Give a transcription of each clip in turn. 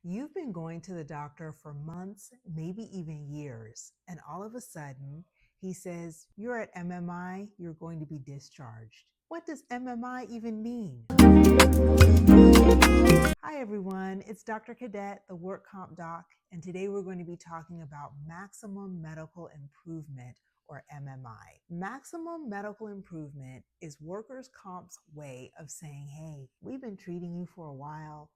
You've been going to the doctor for months, maybe even years, and all of a sudden, he says, "You're at MMI, you're going to be discharged." What does MMI even mean? Hi everyone, it's Dr. Cadet, the Work Comp Doc, and today we're going to be talking about maximum medical improvement, or MMI. Maximum medical improvement is workers' comp's way of saying, hey, we've been treating you for a while.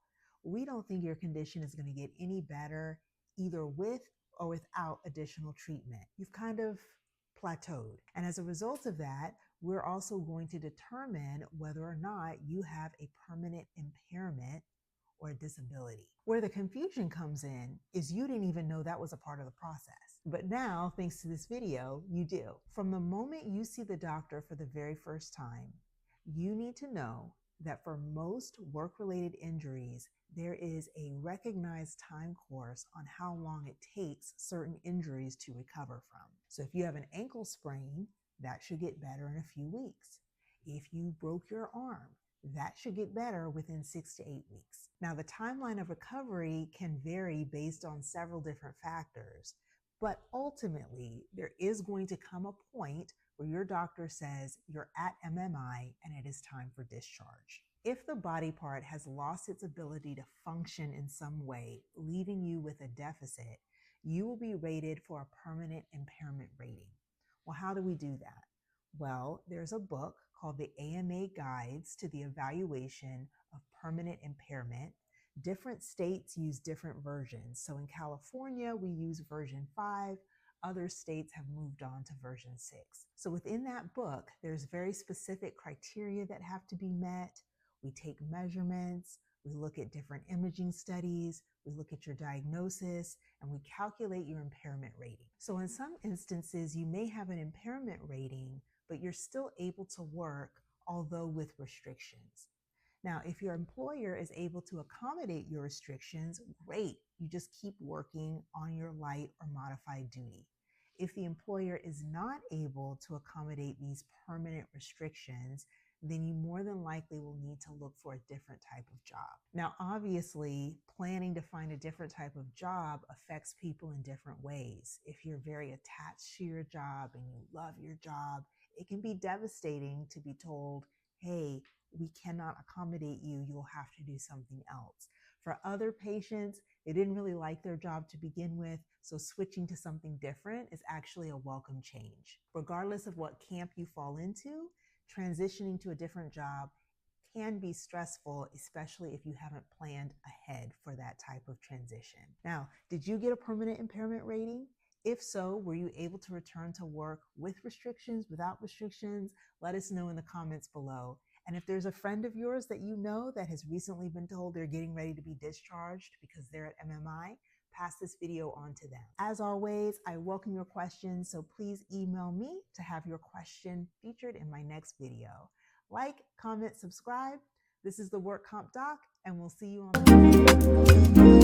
We don't think your condition is going to get any better, either with or without additional treatment. You've kind of plateaued. And as a result of that, we're also going to determine whether or not you have a permanent impairment or a disability. Where the confusion comes in is you didn't even know that was a part of the process. But now, thanks to this video, you do. From the moment you see the doctor for the very first time, you need to know that for most work-related injuries, there is a recognized time course on how long it takes certain injuries to recover from. So if you have an ankle sprain, that should get better in a few weeks. If you broke your arm, that should get better within 6 to 8 weeks. Now, the timeline of recovery can vary based on several different factors, but ultimately, there is going to come a point where your doctor says you're at MMI and it is time for discharge. If the body part has lost its ability to function in some way, leaving you with a deficit, you will be rated for a permanent impairment rating. Well, how do we do that? Well, there's a book called the AMA Guides to the Evaluation of Permanent Impairment. Different states use different versions. So in California, we use version 5. Other states have moved on to version 6. So within that book, there's very specific criteria that have to be met. We take measurements, we look at different imaging studies, we look at your diagnosis, and we calculate your impairment rating. So in some instances, you may have an impairment rating, but you're still able to work, although with restrictions. Now, if your employer is able to accommodate your restrictions, great. You just keep working on your light or modified duty. If the employer is not able to accommodate these permanent restrictions, then you more than likely will need to look for a different type of job. Now, obviously, planning to find a different type of job affects people in different ways. If you're very attached to your job and you love your job, it can be devastating to be told, hey, we cannot accommodate you, you'll have to do something else. For other patients, they didn't really like their job to begin with, so switching to something different is actually a welcome change. Regardless of what camp you fall into, transitioning to a different job can be stressful, especially if you haven't planned ahead for that type of transition. Now, did you get a permanent impairment rating? If so, were you able to return to work with restrictions, without restrictions? Let us know in the comments below. And if there's a friend of yours that you know that has recently been told they're getting ready to be discharged because they're at MMI, pass this video on to them. As always, I welcome your questions, so please email me to have your question featured in my next video. Like, comment, subscribe. This is the Work Comp Doc, and we'll see you on the next video.